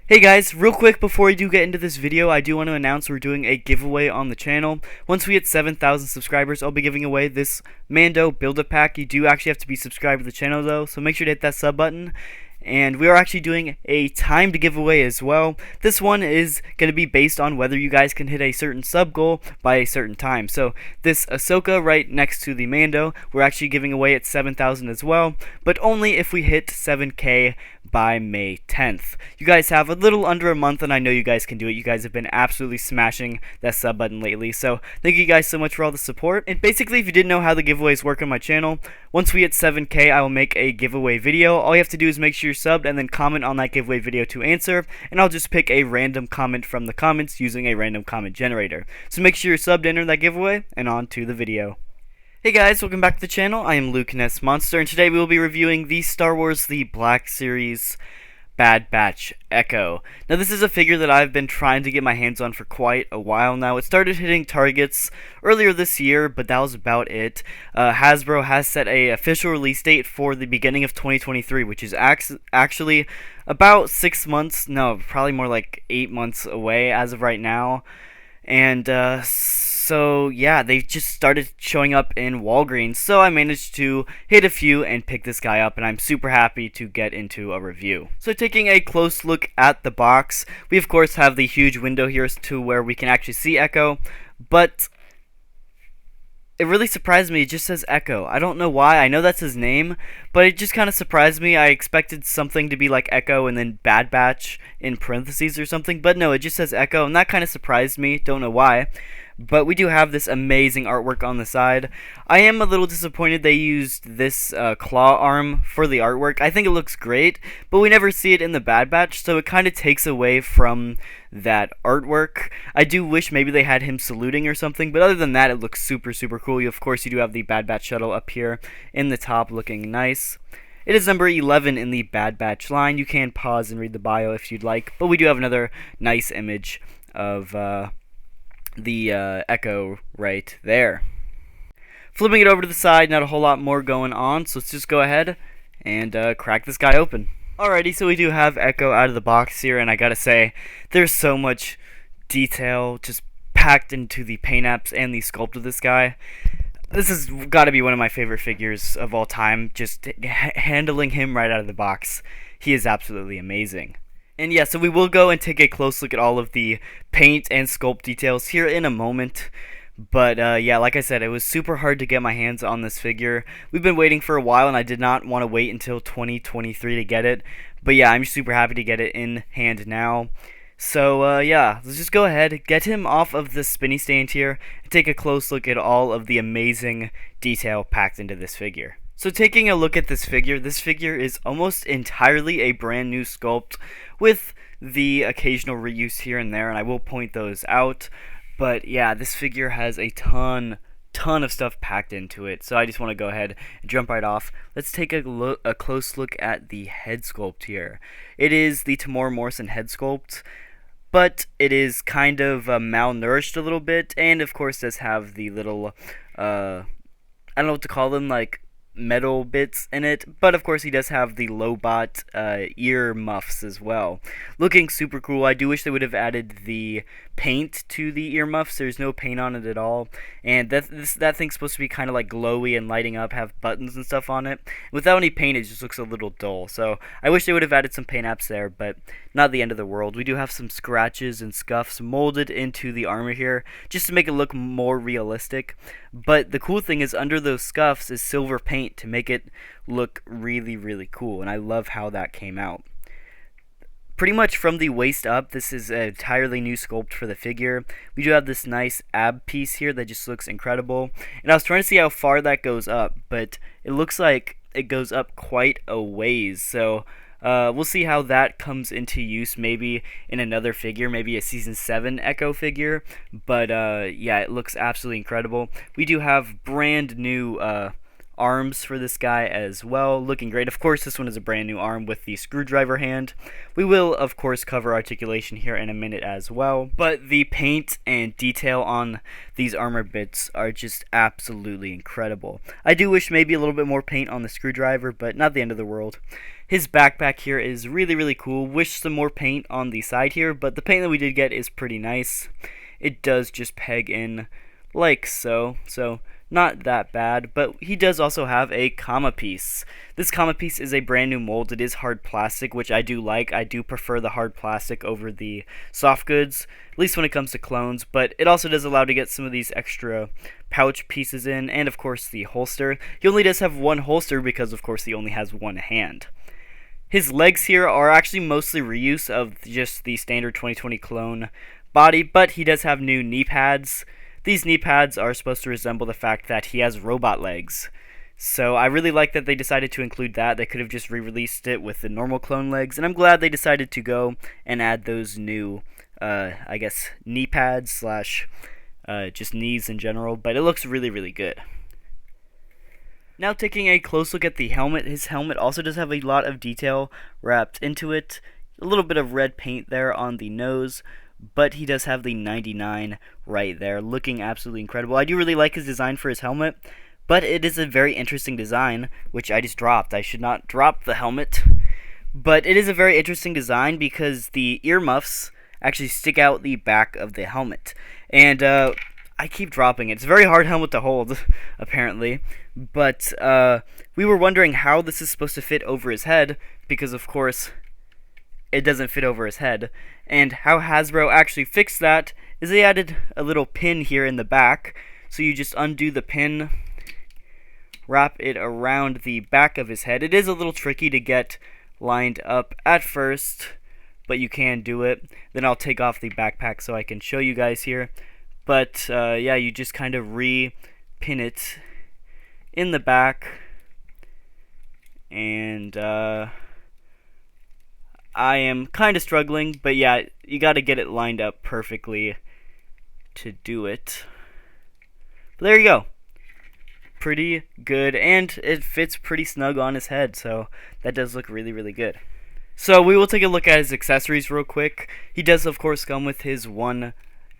Hey guys, real quick before we do get into this video, I do want to announce we're doing a giveaway on the channel. Once we hit 7,000 subscribers, I'll be giving away this Mando Build-A-Pack. You do actually have to be subscribed to the channel though, so make sure to hit that sub button. And we are actually doing a timed giveaway as well. This one is going to be based on whether you guys can hit a certain sub goal by a certain time. So this Ahsoka right next to the Mando, we're actually giving away at 7,000 as well, but only if we hit 7K by May 10th. You guys have a little under a month, and I know you guys can do it. You guys have been absolutely smashing that sub button lately, so thank you guys so much for all the support. And basically, if you didn't know how the giveaways work on my channel, once we hit 7K, I will make a giveaway video. All you have to do is make sure you're subbed and then comment on that giveaway video to answer, and I'll just pick a random comment from the comments using a random comment generator. So make sure you're subbed to enter that giveaway, and on to the video. Hey guys, welcome back to the channel. I am Luke Ness Monster, and today we will be reviewing the Star Wars The Black Series Bad Batch Echo. Now this is a figure that I've been trying to get my hands on for quite a while now. It started hitting targets earlier this year, but that was about it. Hasbro has set a official release date for the beginning of 2023, which is actually about 6 months, no, probably more like 8 months away as of right now. And so yeah, they just started showing up in Walgreens, so I managed to hit a few and pick this guy up, and I'm super happy to get into a review. So taking a close look at the box, we of course have the huge window here to where we can actually see Echo, but it really surprised me. It just says Echo. I don't know why. I know that's his name, but it just kind of surprised me. I expected something to be like Echo and then Bad Batch in parentheses or something, but no, it just says Echo, and that kind of surprised me. Don't know why. But we do have this amazing artwork on the side. I am a little disappointed they used this claw arm for the artwork. I think it looks great, but we never see it in the Bad Batch, so it kind of takes away from that artwork. I do wish maybe they had him saluting or something, but other than that, it looks super, super cool. Of course, you do have the Bad Batch shuttle up here in the top looking nice. It is number 11 in the Bad Batch line. You can pause and read the bio if you'd like, but we do have another nice image of the Echo right there. Flipping it over to the side, not a whole lot more going on, so let's just go ahead and crack this guy open. Alrighty, so we do have Echo out of the box here, and I gotta say, there's so much detail just packed into the paint apps and the sculpt of this guy. This has got to be one of my favorite figures of all time. Just handling him right out of the box, he is absolutely amazing. And yeah, so we will go and take a close look at all of the paint and sculpt details here in a moment. But yeah, like I said, it was super hard to get my hands on this figure. We've been waiting for a while, and I did not want to wait until 2023 to get it. But yeah, I'm super happy to get it in hand now. So yeah, let's just go ahead, get him off of the spinny stand here, and take a close look at all of the amazing detail packed into this figure. So taking a look at this figure is almost entirely a brand new sculpt with the occasional reuse here and there, and I will point those out. But yeah, this figure has a ton of stuff packed into it, so I just want to go ahead and jump right off. Let's take a close look at the head sculpt here. It is the Tamora Morrison head sculpt, but it is kind of malnourished a little bit, and of course does have the little, I don't know what to call them, like metal bits in it, but of course he does have the Lobot ear muffs as well. Looking super cool. I do wish they would have added the paint to the ear muffs. There's no paint on it at all, and that thing's supposed to be kind of like glowy and lighting up, have buttons and stuff on it. Without any paint, it just looks a little dull, so I wish they would have added some paint apps there, but not the end of the world. We do have some scratches and scuffs molded into the armor here just to make it look more realistic, but the cool thing is under those scuffs is silver paint to make it look really, really cool, and I love how that came out. Pretty much from the waist up, this is an entirely new sculpt for the figure. We do have this nice ab piece here that just looks incredible, and I was trying to see how far that goes up, but it looks like it goes up quite a ways, so we'll see how that comes into use maybe in another figure, maybe a Season 7 Echo figure, but yeah, it looks absolutely incredible. We do have brand new arms for this guy as well, looking great. Of course, this one is a brand new arm with the screwdriver hand. We will, of course, cover articulation here in a minute as well, but the paint and detail on these armor bits are just absolutely incredible. I do wish maybe a little bit more paint on the screwdriver, but not the end of the world. His backpack here is really cool. Wish some more paint on the side here, but the paint that we did get is pretty nice. It does just peg in like so, not that bad, but he does also have a comma piece. This comma piece is a brand new mold. It is hard plastic, which I do like. I do prefer the hard plastic over the soft goods, at least when it comes to clones, but it also does allow to get some of these extra pouch pieces in, and of course the holster. He only does have one holster because of course he only has one hand. His legs here are actually mostly reuse of just the standard 2020 clone body, but he does have new knee pads. These knee pads are supposed to resemble the fact that he has robot legs. So I really like that they decided to include that. They could have just re-released it with the normal clone legs, and I'm glad they decided to go and add those new, I guess, knee pads slash just knees in general, but it looks really good. Now taking a close look at the helmet, his helmet also does have a lot of detail wrapped into it. A little bit of red paint there on the nose, but he does have the 99 right there, looking absolutely incredible. I do really like his design for his helmet, but it is a very interesting design, which I just dropped. I should not drop the helmet, but it is a very interesting design because the earmuffs actually stick out the back of the helmet, and I keep dropping it. It's a very hard helmet to hold, apparently, but we were wondering how this is supposed to fit over his head, because of course it doesn't fit over his head. And how Hasbro actually fixed that is they added a little pin here in the back. So you just undo the pin, wrap it around the back of his head. It is a little tricky to get lined up at first, but you can do it. Then I'll take off the backpack so I can show you guys here. But yeah, you just kind of re-pin it in the back, and I am kind of struggling, but yeah, you got to get it lined up perfectly to do it. But there you go. Pretty good, and it fits pretty snug on his head, so that does look really good. So we will take a look at his accessories real quick. He does, of course, come with his one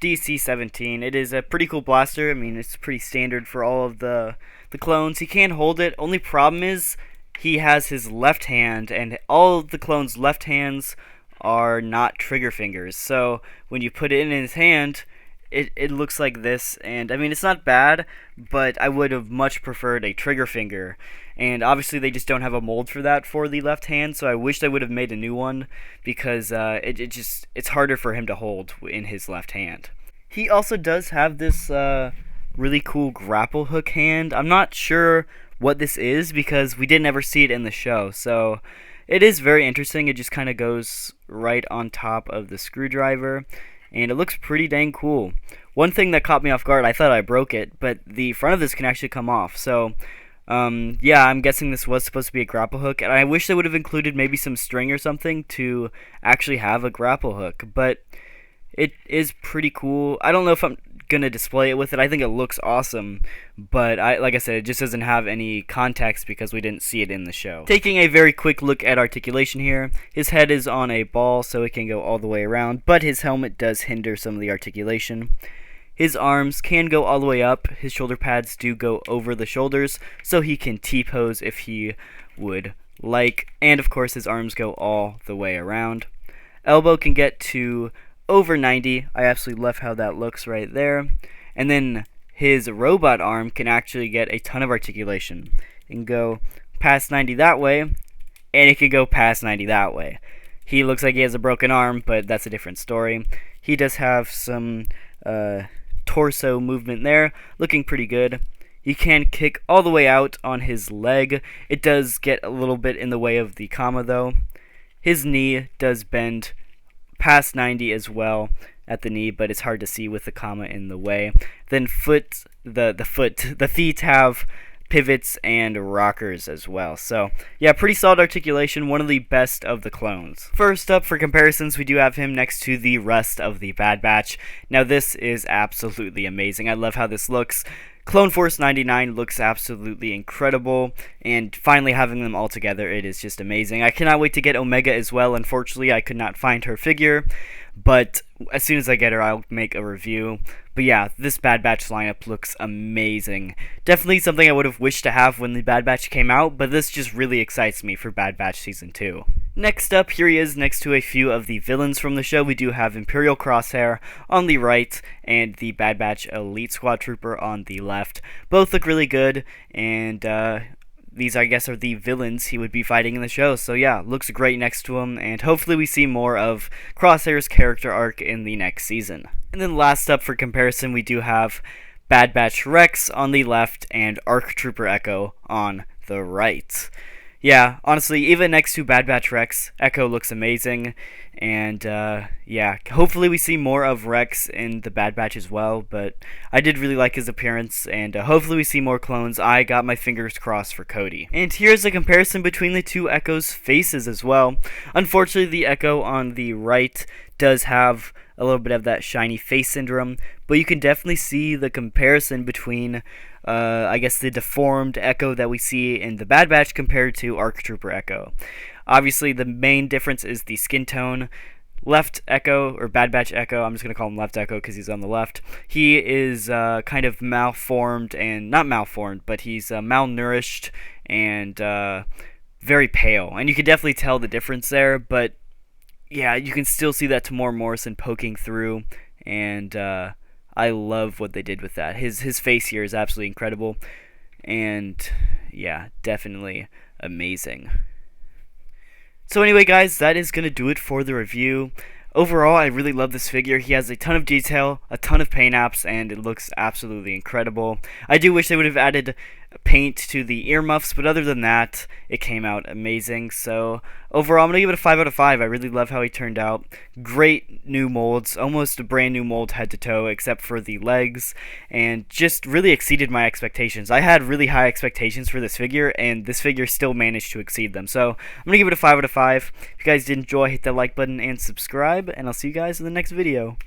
DC-17. It is a pretty cool blaster. I mean, it's pretty standard for all of the clones. He can hold it. Only problem is he has his left hand, and all of the clones' left hands are not trigger fingers. So when you put it in his hand, it looks like this, and I mean, it's not bad, but I would have much preferred a trigger finger. And obviously they just don't have a mold for that for the left hand, so I wish they would have made a new one, because it's harder for him to hold in his left hand. He also does have this really cool grapple hook hand. I'm not sure what this is because we didn't ever see it in the show, so it is very interesting. It just kind of goes right on top of the screwdriver, and it looks pretty dang cool. One thing that caught me off guard, I thought I broke it, but the front of this can actually come off, so yeah, I'm guessing this was supposed to be a grapple hook, and I wish they would have included maybe some string or something to actually have a grapple hook, but it is pretty cool. I don't know if I'm gonna display it with it. I think it looks awesome, but like I said, it just doesn't have any context because we didn't see it in the show. Taking a very quick look at articulation here, his head is on a ball so it can go all the way around, but his helmet does hinder some of the articulation. His arms can go all the way up. His shoulder pads do go over the shoulders, so he can T-pose if he would like, and of course his arms go all the way around. Elbow can get to over 90. I absolutely love how that looks right there. And then his robot arm can actually get a ton of articulation. It can go past 90 that way, and it can go past 90 that way. He looks like he has a broken arm, but that's a different story. He does have some torso movement there, looking pretty good. He can kick all the way out on his leg. It does get a little bit in the way of the comma though. His knee does bend past 90 as well at the knee, but it's hard to see with the comma in the way. Then the feet have pivots and rockers as well. So yeah, pretty solid articulation, one of the best of the clones. First up for comparisons, we do have him next to the rest of the Bad Batch. Now this is absolutely amazing. I love how this looks. Clone Force 99 looks absolutely incredible, and finally having them all together, it is just amazing. I cannot wait to get Omega as well. Unfortunately, I could not find her figure, but as soon as I get her, I'll make a review. But yeah, this Bad Batch lineup looks amazing. Definitely something I would have wished to have when the Bad Batch came out, but this just really excites me for Bad Batch Season 2. Next up, here he is next to a few of the villains from the show. We do have Imperial Crosshair on the right and the Bad Batch Elite Squad Trooper on the left. Both look really good, and these, I guess, are the villains he would be fighting in the show. So yeah, looks great next to him, and hopefully we see more of Crosshair's character arc in the next season. And then last up for comparison, we do have Bad Batch Rex on the left and ARC Trooper Echo on the right. Yeah, honestly, even next to Bad Batch Rex, Echo looks amazing, and yeah, hopefully we see more of Rex in the Bad Batch as well, but I did really like his appearance, and hopefully we see more clones. I got my fingers crossed for Cody. And here's a comparison between the two Echo's faces as well. Unfortunately, the Echo on the right does have a little bit of that shiny face syndrome, but you can definitely see the comparison between I guess the deformed Echo that we see in the Bad Batch compared to ARC Trooper Echo. Obviously, the main difference is the skin tone. Left Echo, or Bad Batch Echo, I'm just going to call him Left Echo because he's on the left. He is kind of malformed, and not malformed, but he's malnourished and very pale. And you can definitely tell the difference there, but yeah, you can still see that Tamora Morrison poking through, and I love what they did with that. His face here is absolutely incredible, and yeah, definitely amazing. So anyway, guys, that is going to do it for the review. Overall, I really love this figure. He has a ton of detail, a ton of paint apps, and it looks absolutely incredible. I do wish they would have added paint to the earmuffs, but other than that, it came out amazing. So overall, I'm going to give it a 5 out of 5. I really love how he turned out. Great new molds, almost a brand new mold head to toe, except for the legs, and just really exceeded my expectations. I had really high expectations for this figure, and this figure still managed to exceed them. So I'm going to give it a 5 out of 5. If you guys did enjoy, hit that like button and subscribe, and I'll see you guys in the next video.